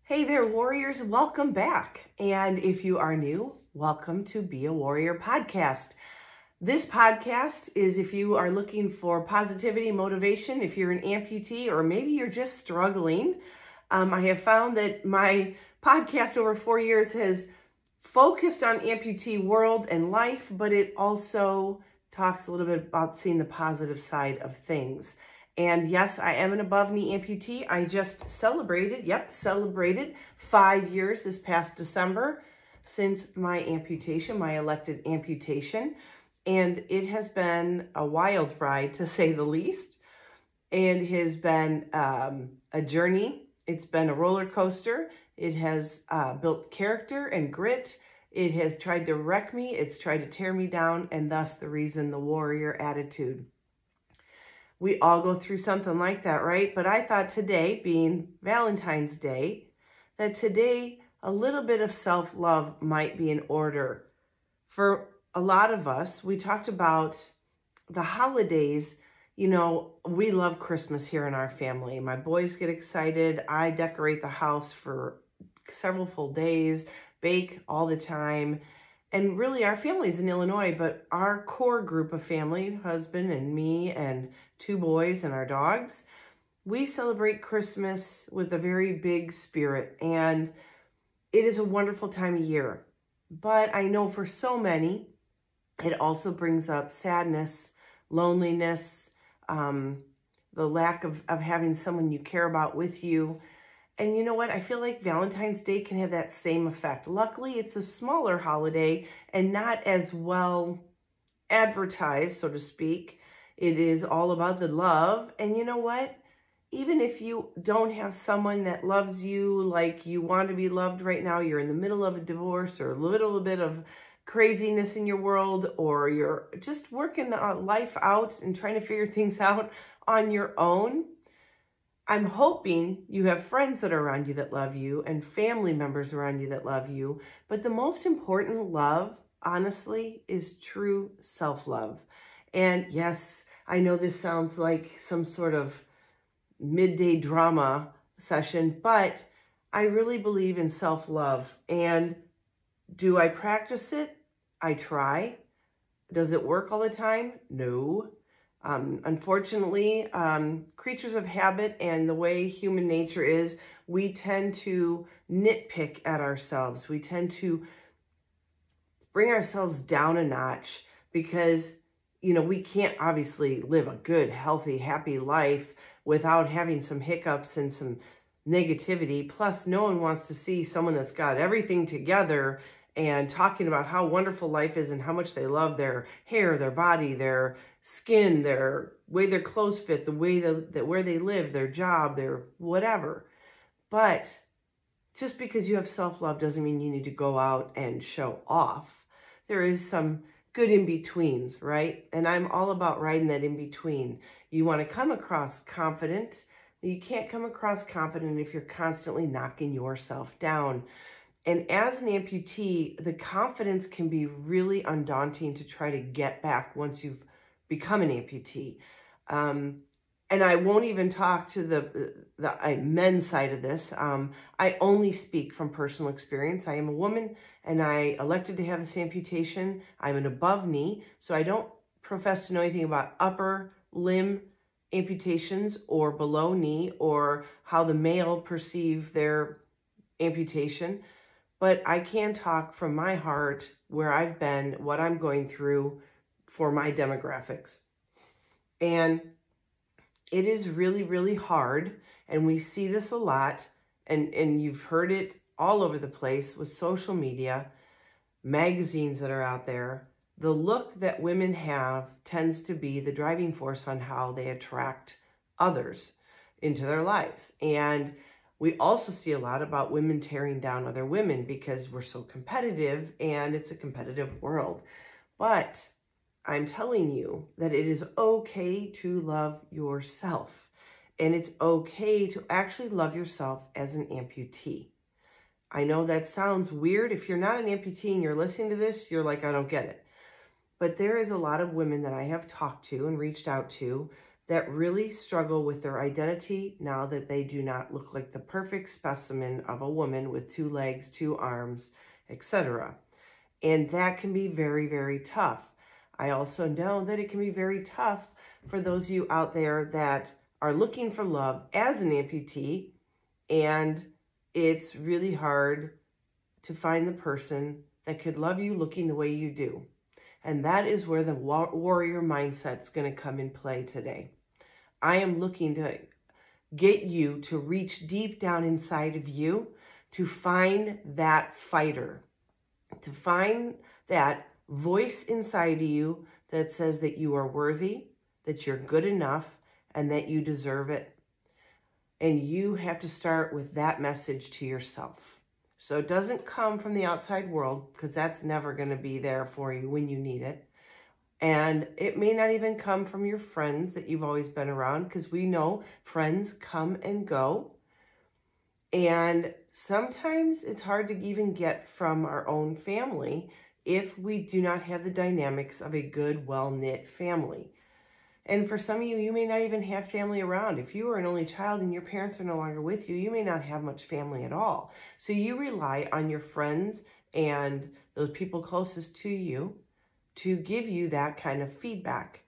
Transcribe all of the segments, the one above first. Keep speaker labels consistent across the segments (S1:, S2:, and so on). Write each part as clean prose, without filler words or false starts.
S1: Hey there, warriors. Welcome back. And if you are new, welcome to Be a Warrior podcast. This podcast is if you are looking for positivity, motivation, if you're an amputee, or maybe you're just struggling. I have found that my podcast over 4 years has focused on amputee world and life, but it also talks a little bit about seeing the positive side of things. And yes, I am an above knee amputee. I just celebrated 5 years this past December since my amputation, my elected amputation. And it has been a wild ride, to say the least. And it has been a journey. It's been a roller coaster. It has built character and grit. It has tried to wreck me. It's tried to tear me down, and thus the reason, the warrior attitude. We all go through something like that, right? But I thought today, being Valentine's Day, that today a little bit of self-love might be in order. For a lot of us, we talked about the holidays. You know, we love Christmas here in our family. My boys get excited. I decorate the house for several full days, bake all the time. And really, our family's in Illinois, but our core group of family, husband and me and 2 boys and our dogs, we celebrate Christmas with a very big spirit. And it is a wonderful time of year. But I know for so many, it also brings up sadness, loneliness, the lack of having someone you care about with you. And you know what? I feel like Valentine's Day can have that same effect. Luckily, it's a smaller holiday and not as well advertised, so to speak. It is all about the love. And you know what? Even if you don't have someone that loves you like you want to be loved right now, you're in the middle of a divorce or a little bit of craziness in your world, or you're just working life out and trying to figure things out on your own, I'm hoping you have friends that are around you that love you and family members around you that love you. But the most important love, honestly, is true self-love. And yes, I know this sounds like some sort of midday drama session, but I really believe in self-love. And do I practice it? I try. Does it work all the time? No. Unfortunately, creatures of habit and the way human nature is, we tend to nitpick at ourselves. We tend to bring ourselves down a notch because, you know, we can't obviously live a good, healthy, happy life without having some hiccups and some negativity. Plus, no one wants to see someone that's got everything together and talking about how wonderful life is and how much they love their hair, their body, their skin, their way their clothes fit, the way that where they live, their job, their whatever. But just because you have self-love doesn't mean you need to go out and show off. There is some good in-betweens, right? And I'm all about riding that in-between. You want to come across confident. You can't come across confident if you're constantly knocking yourself down. And as an amputee, the confidence can be really undaunting to try to get back once you've become an amputee. And I won't even talk to the men's side of this. I only speak from personal experience. I am a woman and I elected to have this amputation. I'm an above knee, so I don't profess to know anything about upper limb amputations or below knee or how the male perceive their amputation. But I can talk from my heart, where I've been, what I'm going through for my demographics. And it is really, really hard. And we see this a lot. And you've heard it all over the place with social media, magazines that are out there. The look that women have tends to be the driving force on how they attract others into their lives. And we also see a lot about women tearing down other women because we're so competitive and it's a competitive world. But I'm telling you that it is okay to love yourself. And it's okay to actually love yourself as an amputee. I know that sounds weird. If you're not an amputee and you're listening to this, you're like, I don't get it. But there is a lot of women that I have talked to and reached out to that really struggle with their identity now that they do not look like the perfect specimen of a woman with 2 legs, 2 arms, etc. And that can be very, very tough. I also know that it can be very tough for those of you out there that are looking for love as an amputee, and it's really hard to find the person that could love you looking the way you do. And that is where the warrior mindset is going to come in play today. I am looking to get you to reach deep down inside of you to find that fighter, to find that voice inside of you that says that you are worthy, that you're good enough, and that you deserve it. And you have to start with that message to yourself. So it doesn't come from the outside world, because that's never going to be there for you when you need it. And it may not even come from your friends that you've always been around, because we know friends come and go. And sometimes it's hard to even get from our own family if we do not have the dynamics of a good, well-knit family. And for some of you, you may not even have family around. If you are an only child and your parents are no longer with you, you may not have much family at all. So you rely on your friends and those people closest to you to give you that kind of feedback.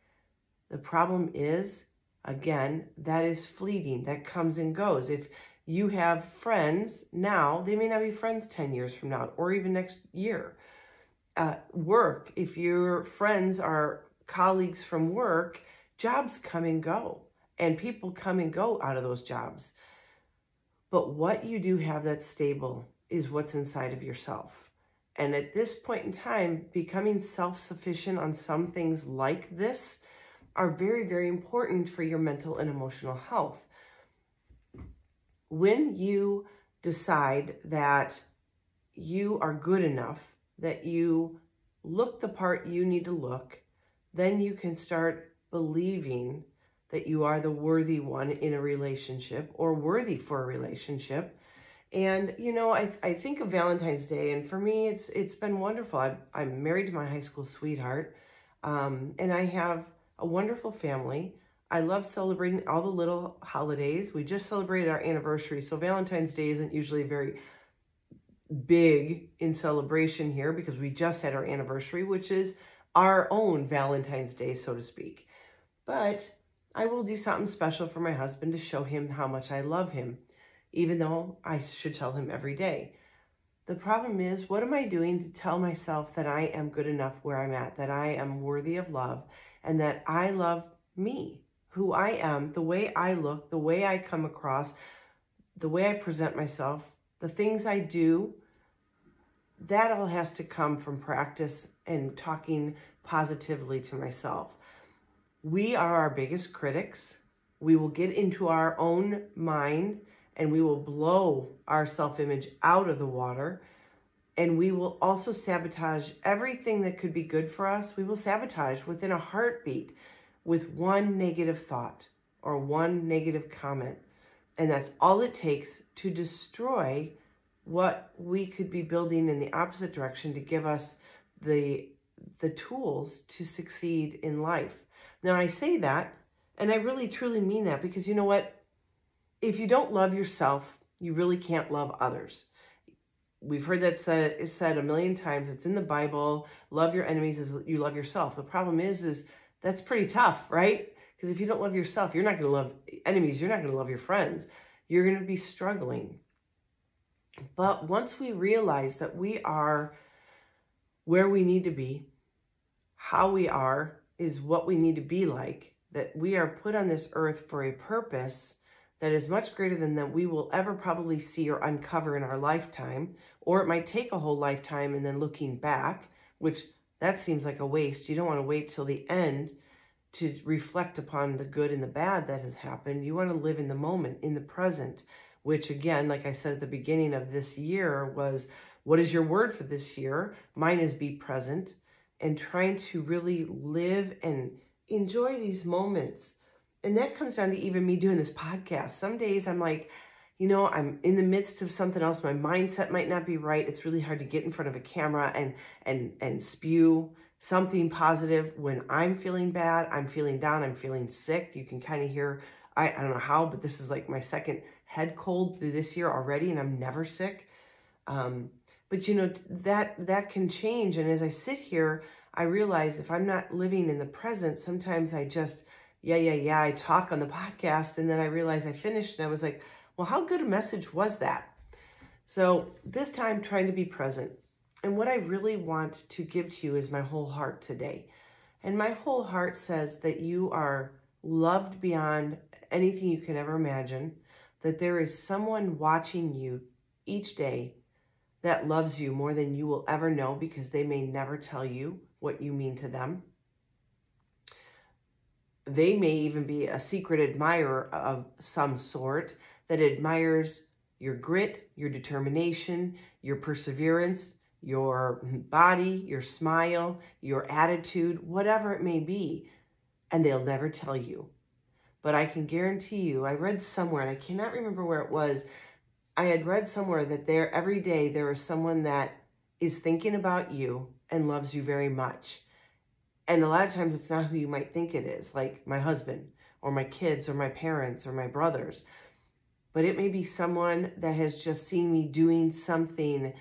S1: The problem is, again, that is fleeting. That comes and goes. If you have friends now, they may not be friends 10 years from now or even next year. Work, if your friends are colleagues from work, jobs come and go, and people come and go out of those jobs. But what you do have that's stable is what's inside of yourself. And at this point in time, becoming self-sufficient on some things like this are very, very important for your mental and emotional health. When you decide that you are good enough, that you look the part you need to look, then you can start believing that you are the worthy one in a relationship or worthy for a relationship. And, you know, I think of Valentine's Day, and for me, it's been wonderful. I'm married to my high school sweetheart, and I have a wonderful family. I love celebrating all the little holidays. We just celebrated our anniversary, so Valentine's Day isn't usually very big in celebration here because we just had our anniversary, which is our own Valentine's Day, so to speak. But I will do something special for my husband to show him how much I love him, even though I should tell him every day. The problem is, what am I doing to tell myself that I am good enough where I'm at, that I am worthy of love, and that I love me, who I am, the way I look, the way I come across, the way I present myself, the things I do? That all has to come from practice and talking positively to myself. We are our biggest critics. We will get into our own mind and we will blow our self-image out of the water. And we will also sabotage everything that could be good for us. We will sabotage within a heartbeat with one negative thought or one negative comment. And that's all it takes to destroy what we could be building in the opposite direction to give us the tools to succeed in life. Now, I say that, and I really truly mean that, because you know what? If you don't love yourself, you really can't love others. We've heard that said a million times. It's in the Bible. Love your enemies as you love yourself. The problem is that's pretty tough, right? Because if you don't love yourself, you're not going to love enemies. You're not going to love your friends. You're going to be struggling. But once we realize that we are where we need to be, how we are is what we need to be like, that we are put on this earth for a purpose that is much greater than that we will ever probably see or uncover in our lifetime, or it might take a whole lifetime and then looking back, which that seems like a waste. You don't want to wait till the end to reflect upon the good and the bad that has happened. You want to live in the moment, in the present, which again, like I said at the beginning of this year, was, what is your word for this year? Mine is be present, and trying to really live and enjoy these moments. And that comes down to even me doing this podcast. Some days I'm like, you know, I'm in the midst of something else. My mindset might not be right. It's really hard to get in front of a camera and spew something positive when I'm feeling bad, I'm feeling down, I'm feeling sick. You can kind of hear, I don't know how, but this is like my second head cold this year already, and I'm never sick. But you know, that can change. And as I sit here, I realize if I'm not living in the present, sometimes I just, I talk on the podcast, and then I realize I finished and I was like, well, how good a message was that? So this time, trying to be present. And what I really want to give to you is my whole heart today. And my whole heart says that you are loved beyond anything you can ever imagine, that there is someone watching you each day that loves you more than you will ever know, because they may never tell you what you mean to them. They may even be a secret admirer of some sort that admires your grit, your determination, your perseverance, your body, your smile, your attitude, whatever it may be, and they'll never tell you. But I can guarantee you, I read somewhere, and I cannot remember where it was, I had read somewhere that every day there is someone that is thinking about you and loves you very much. And a lot of times it's not who you might think it is, like my husband or my kids or my parents or my brothers. But it may be someone that has just seen me doing something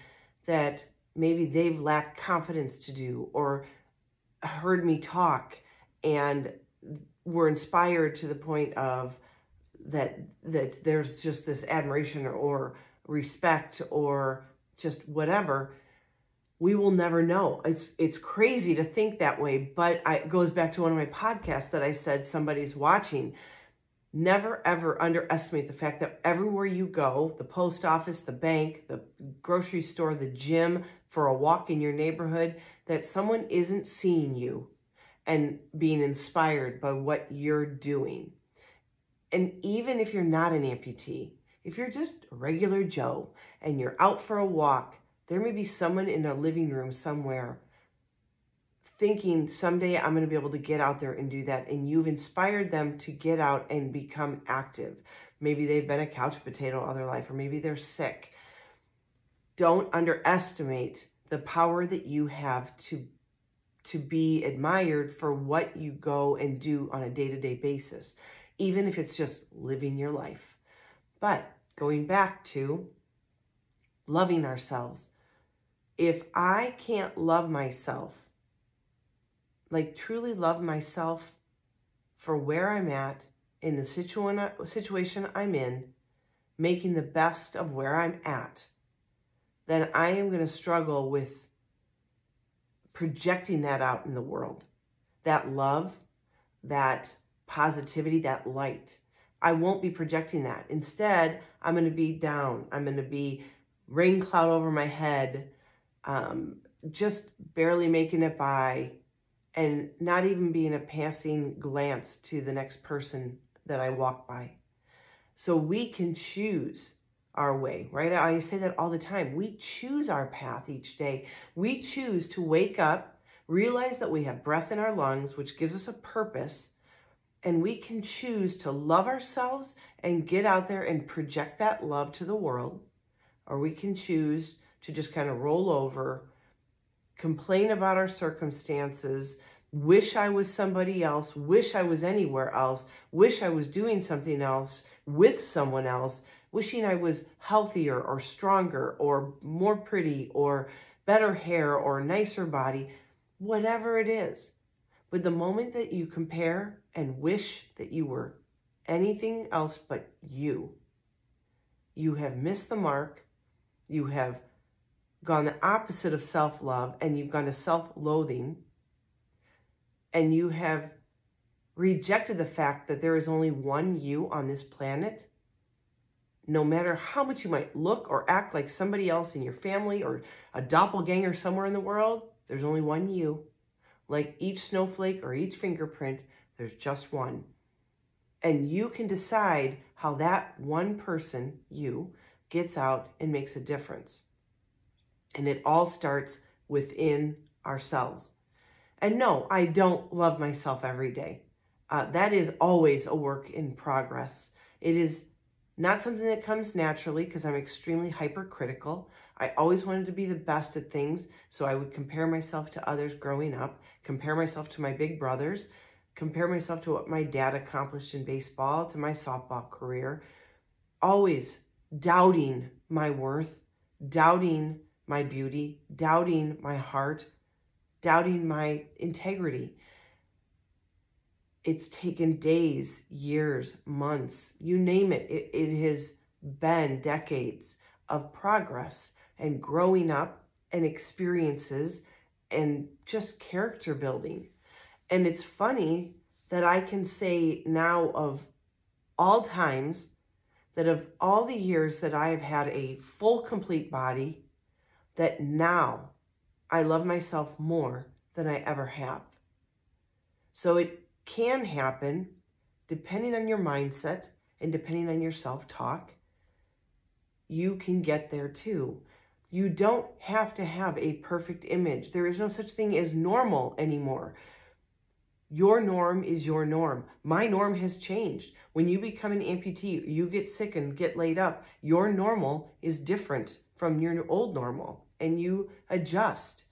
S1: that maybe they've lacked confidence to do, or heard me talk and were inspired to the point of that there's just this admiration or respect or just whatever. We will never know. It's crazy to think that way, but it goes back to one of my podcasts that I said somebody's watching. Never, ever underestimate the fact that everywhere you go, the post office, the bank, the grocery store, the gym, for a walk in your neighborhood, that someone isn't seeing you and being inspired by what you're doing. And even if you're not an amputee, if you're just a regular Joe and you're out for a walk, there may be someone in a living room somewhere thinking someday I'm going to be able to get out there and do that. And you've inspired them to get out and become active. Maybe they've been a couch potato all their life, or maybe they're sick. Don't underestimate the power that you have to be admired for what you go and do on a day-to-day basis, even if it's just living your life. But going back to loving ourselves, if I can't love myself, like truly love myself for where I'm at, in the situation I'm in, making the best of where I'm at, then I am going to struggle with projecting that out in the world. That love, that positivity, that light. I won't be projecting that. Instead, I'm going to be down. I'm going to be rain cloud over my head, just barely making it by, and not even being a passing glance to the next person that I walk by. So we can choose our way, right? I say that all the time. We choose our path each day. We choose to wake up, realize that we have breath in our lungs, which gives us a purpose, and we can choose to love ourselves and get out there and project that love to the world, or we can choose to just kind of roll over, complain about our circumstances, wish I was somebody else, wish I was anywhere else, wish I was doing something else with someone else, wishing I was healthier or stronger or more pretty or better hair or nicer body, whatever it is. But the moment that you compare and wish that you were anything else but you have missed the mark. You have gone the opposite of self-love, and you've gone to self-loathing, and you have rejected the fact that there is only one you on this planet. No matter how much you might look or act like somebody else in your family or a doppelganger somewhere in the world, there's only one you. Like each snowflake or each fingerprint, there's just one. And you can decide how that one person, you, gets out and makes a difference. And it all starts within ourselves. And no, I don't love myself every day. That is always a work in progress. It is Not something that comes naturally because I'm extremely hypercritical. I always wanted to be the best at things, so I would compare myself to others growing up, compare myself to my big brothers, compare myself to what my dad accomplished in baseball, to my softball career, always doubting my worth, doubting my beauty, doubting my heart, doubting my integrity. It's taken days, years, months, you name it. It has been decades of progress and growing up and experiences and just character building. And it's funny that I can say now of all times, that of all the years that I have had a full, complete body, that now I love myself more than I ever have. So it can happen depending on your mindset and depending on your self-talk. You can get there too. You don't have to have a perfect image. There is no such thing as normal anymore. Your norm is your norm. My norm has changed. When you become an amputee, you get sick and get laid up, your normal is different from your old normal, and you adjust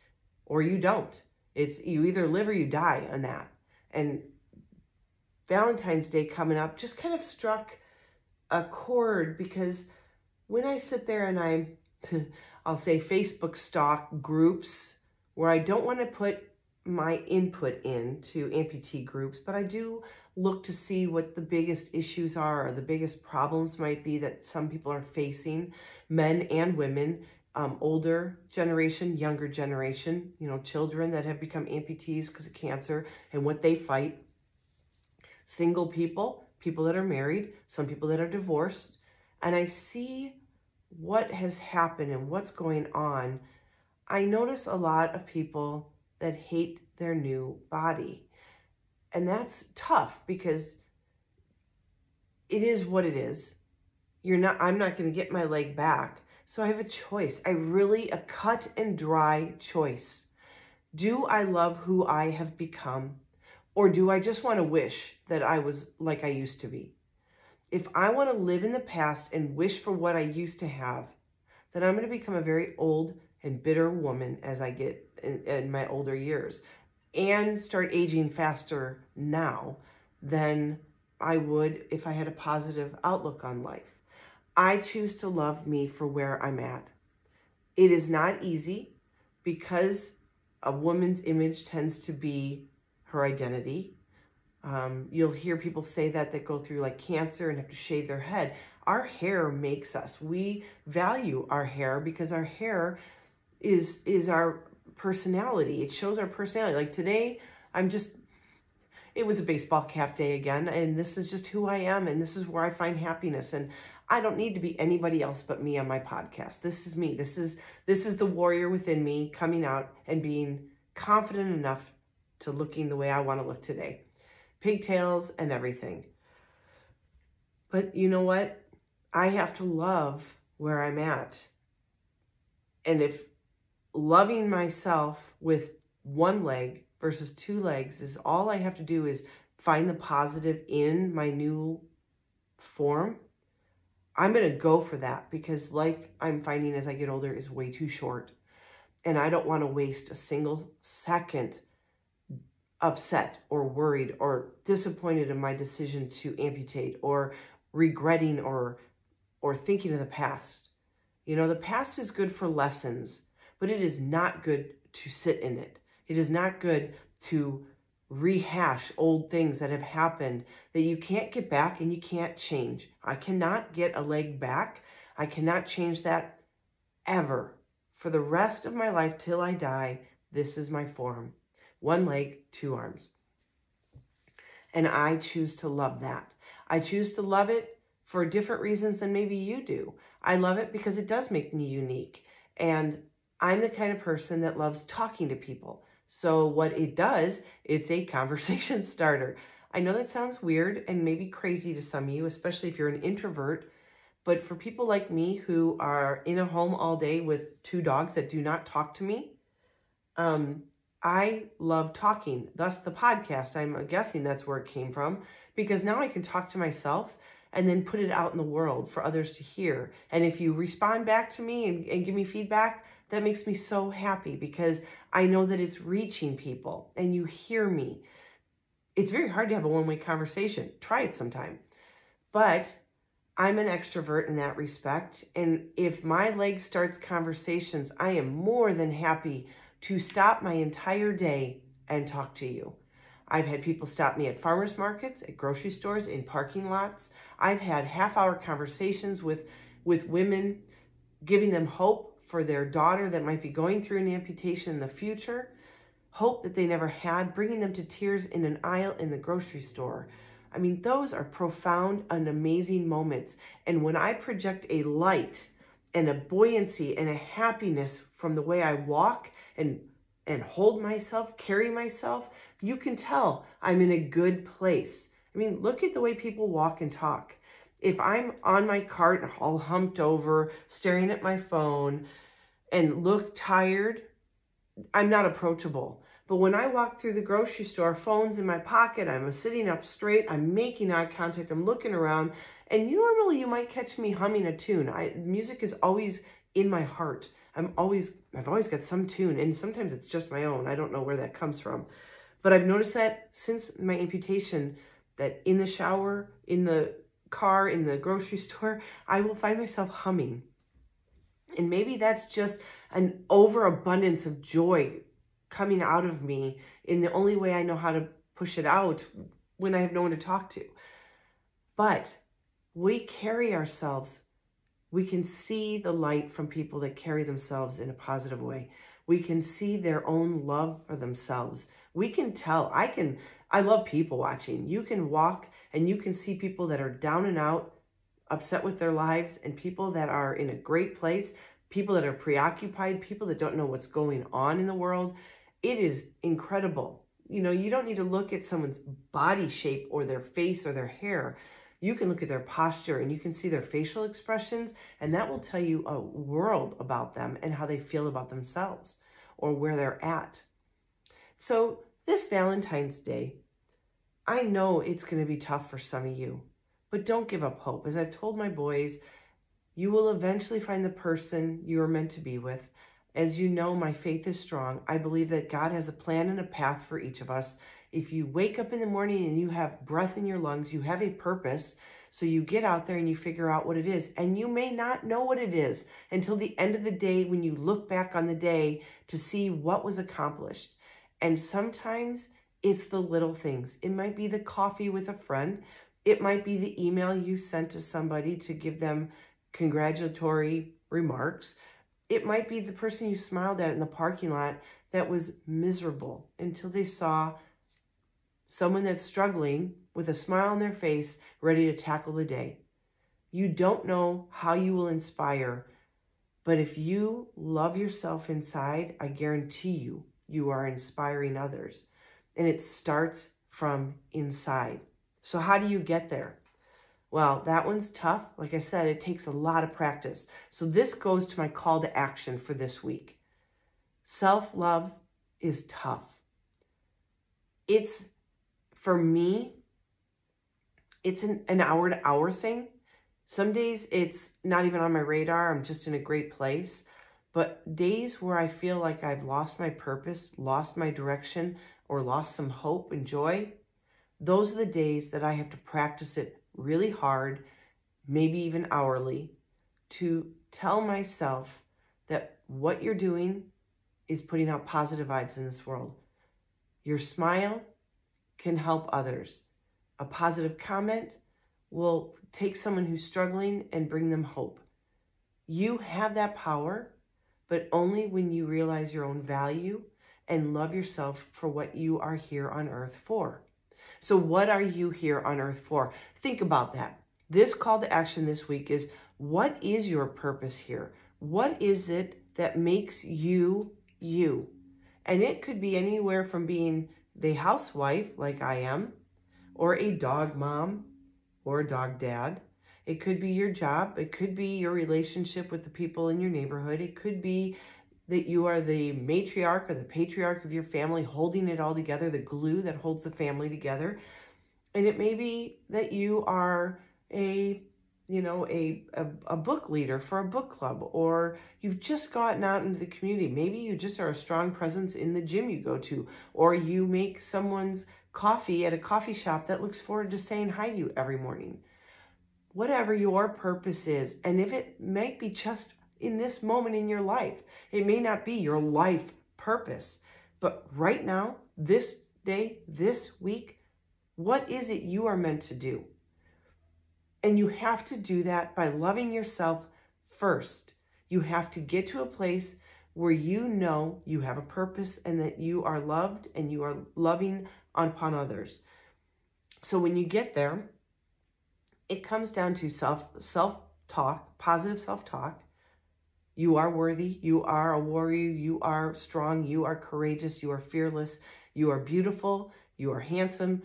S1: or you don't. It's you either live or you die on that. And Valentine's Day coming up just kind of struck a chord, because when I sit there and I'll say Facebook stalk groups where I don't want to put my input into amputee groups, but I do look to see what the biggest issues are or the biggest problems might be that some people are facing, men and women, older generation, younger generation, children that have become amputees because of cancer and what they fight, single people, people that are married, some people that are divorced, and I see what has happened and what's going on. I notice a lot of people that hate their new body. And that's tough because it is what it is. I'm not going to get my leg back. So I have a choice. A cut and dry choice. Do I love who I have become? Or do I just want to wish that I was like I used to be? If I want to live in the past and wish for what I used to have, then I'm going to become a very old and bitter woman as I get in my older years, and start aging faster now than I would if I had a positive outlook on life. I choose to love me for where I'm at. It is not easy because a woman's image tends to be her identity. You'll hear people say that go through like cancer and have to shave their head. Our hair makes us. We value our hair because our hair is our personality. It shows our personality. Like today, it was a baseball cap day again, and this is just who I am, and this is where I find happiness. And I don't need to be anybody else but me on my podcast. This is me. This is the warrior within me coming out and being confident enough to looking the way I want to look today. Pigtails and everything. But you know what? I have to love where I'm at. And if loving myself with one leg versus two legs is all I have to do is find the positive in my new form, I'm going to go for that, because life, I'm finding as I get older, is way too short. And I don't want to waste a single second upset or worried or disappointed in my decision to amputate, or regretting or thinking of the past. The past is good for lessons, but it is not good to sit in it. It is not good to rehash old things that have happened that you can't get back and you can't change. I cannot get a leg back. I cannot change that ever. For the rest of my life till I die, this is my form. One leg, two arms. And I choose to love that. I choose to love it for different reasons than maybe you do. I love it because it does make me unique. And I'm the kind of person that loves talking to people. So what it does, it's a conversation starter. I know that sounds weird and maybe crazy to some of you, especially if you're an introvert. But for people like me who are in a home all day with two dogs that do not talk to me, I love talking. Thus the podcast, I'm guessing that's where it came from, because now I can talk to myself and then put it out in the world for others to hear. And if you respond back to me and give me feedback, that makes me so happy because I know that it's reaching people and you hear me. It's very hard to have a one-way conversation. Try it sometime. But I'm an extrovert in that respect. And if my leg starts conversations, I am more than happy to stop my entire day and talk to you. I've had people stop me at farmers markets, at grocery stores, in parking lots. I've had half-hour conversations with women, giving them hope for their daughter that might be going through an amputation in the future, hope that they never had, bringing them to tears in an aisle in the grocery store. I mean, those are profound and amazing moments. And when I project a light and a buoyancy and a happiness from the way I walk and hold myself, carry myself, you can tell I'm in a good place. I mean, look at the way people walk and talk. If I'm on my cart all humped over, staring at my phone and look tired, I'm not approachable. But when I walk through the grocery store, phone's in my pocket, I'm sitting up straight, I'm making eye contact, I'm looking around, and normally you might catch me humming a tune. Music is always in my heart. I've always got some tune, and sometimes it's just my own. I don't know where that comes from. But I've noticed that since my amputation, that in the shower, in the car, in the grocery store, I will find myself humming. And maybe that's just an overabundance of joy coming out of me in the only way I know how to push it out when I have no one to talk to. But we carry ourselves. We can see the light from people that carry themselves in a positive way. We can see their own love for themselves. We can tell. I love people watching. You can walk and you can see people that are down and out, upset with their lives, and people that are in a great place, people that are preoccupied, people that don't know what's going on in the world. It is incredible. You know, you don't need to look at someone's body shape or their face or their hair. You can look at their posture and you can see their facial expressions, and that will tell you a world about them and how they feel about themselves or where they're at. So this Valentine's Day, I know it's going to be tough for some of you, but don't give up hope. As I've told my boys, you will eventually find the person you are meant to be with. As you know, my faith is strong. I believe that God has a plan and a path for each of us. If you wake up in the morning and you have breath in your lungs, you have a purpose. So you get out there and you figure out what it is. And you may not know what it is until the end of the day when you look back on the day to see what was accomplished. And sometimes it's the little things. It might be the coffee with a friend. It might be the email you sent to somebody to give them congratulatory remarks. It might be the person you smiled at in the parking lot that was miserable until they saw someone that's struggling with a smile on their face, ready to tackle the day. You don't know how you will inspire, but if you love yourself inside, I guarantee you, you are inspiring others. And it starts from inside. So how do you get there? Well, that one's tough. Like I said, it takes a lot of practice. So this goes to my call to action for this week. Self-love is tough. For me, it's an hour-to-hour thing. Some days it's not even on my radar. I'm just in a great place. But days where I feel like I've lost my purpose, lost my direction, or lost some hope and joy, those are the days that I have to practice it really hard, maybe even hourly, to tell myself that what you're doing is putting out positive vibes in this world. Your smile can help others. A positive comment will take someone who's struggling and bring them hope. You have that power, but only when you realize your own value and love yourself for what you are here on earth for. So what are you here on earth for? Think about that. This call to action this week is, what is your purpose here? What is it that makes you, you? And it could be anywhere from being the housewife, like I am, or a dog mom, or a dog dad. It could be your job. It could be your relationship with the people in your neighborhood. It could be that you are the matriarch or the patriarch of your family, holding it all together, the glue that holds the family together. And it may be that you are a book leader for a book club, or you've just gotten out into the community. Maybe you just are a strong presence in the gym you go to, or you make someone's coffee at a coffee shop that looks forward to saying hi to you every morning. Whatever your purpose is, and if it might be just in this moment in your life, it may not be your life purpose, but right now, this day, this week, what is it you are meant to do? And you have to do that by loving yourself first. You have to get to a place where you know you have a purpose and that you are loved and you are loving upon others. So when you get there, it comes down to self-talk, positive self-talk. You are worthy. You are a warrior. You are strong. You are courageous. You are fearless. You are beautiful. You are handsome.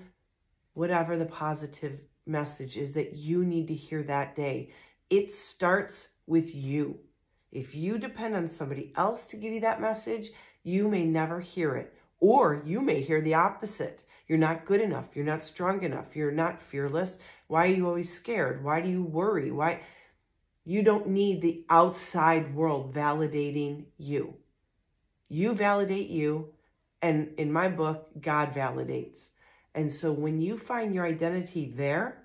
S1: Whatever the positive message is that you need to hear that day. It starts with you. If you depend on somebody else to give you that message, you may never hear it. Or you may hear the opposite. You're not good enough. You're not strong enough. You're not fearless. Why are you always scared? Why do you worry? Why? You don't need the outside world validating you. You validate you. And in my book, God validates. And so when you find your identity there,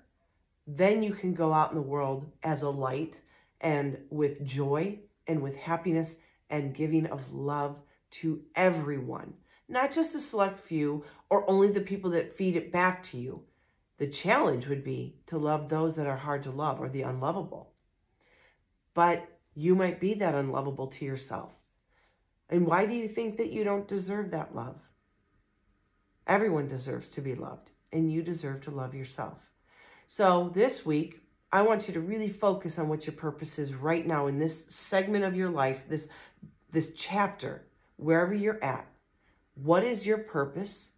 S1: then you can go out in the world as a light and with joy and with happiness and giving of love to everyone, not just a select few or only the people that feed it back to you. The challenge would be to love those that are hard to love or the unlovable. But you might be that unlovable to yourself. And why do you think that you don't deserve that love? Everyone deserves to be loved, and you deserve to love yourself. So this week, I want you to really focus on what your purpose is right now in this segment of your life, this chapter, wherever you're at. What is your purpose?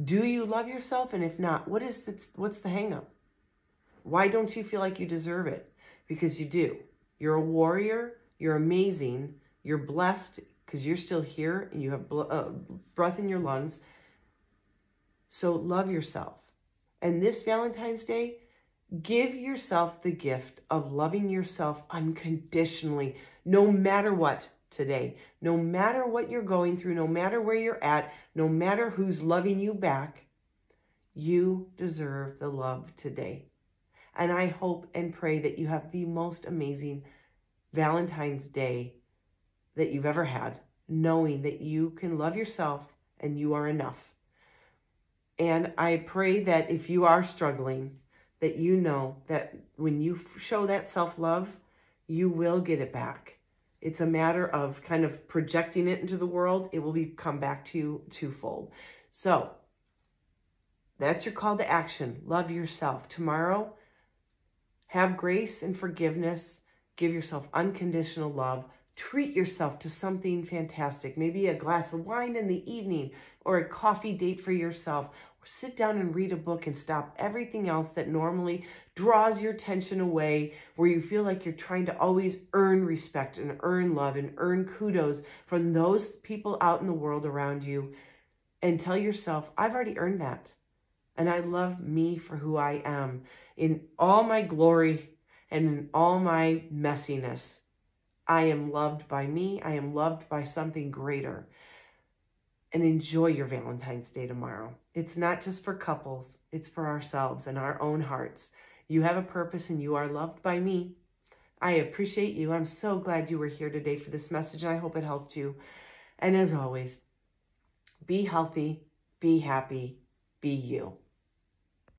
S1: Do you love yourself? And if not, what's the hang up? Why don't you feel like you deserve it? Because you do. You're a warrior. You're amazing. You're blessed because you're still here and you have breath in your lungs. So love yourself. And this Valentine's Day, give yourself the gift of loving yourself unconditionally, no matter what today, no matter what you're going through, no matter where you're at, no matter who's loving you back, you deserve the love today. And I hope and pray that you have the most amazing Valentine's Day that you've ever had, knowing that you can love yourself and you are enough. And I pray that if you are struggling, that you know that when you show that self-love, you will get it back. It's a matter of kind of projecting it into the world. It will come back to you twofold. So that's your call to action. Love yourself. Tomorrow, have grace and forgiveness. Give yourself unconditional love. Treat yourself to something fantastic. Maybe a glass of wine in the evening or a coffee date for yourself. Or sit down and read a book and stop everything else that normally draws your attention away, where you feel like you're trying to always earn respect and earn love and earn kudos from those people out in the world around you. And tell yourself, I've already earned that. And I love me for who I am in all my glory and in all my messiness. I am loved by me. I am loved by something greater. And enjoy your Valentine's Day tomorrow. It's not just for couples. It's for ourselves and our own hearts. You have a purpose and you are loved by me. I appreciate you. I'm so glad you were here today for this message, and I hope it helped you. And as always, be healthy, be happy, be you.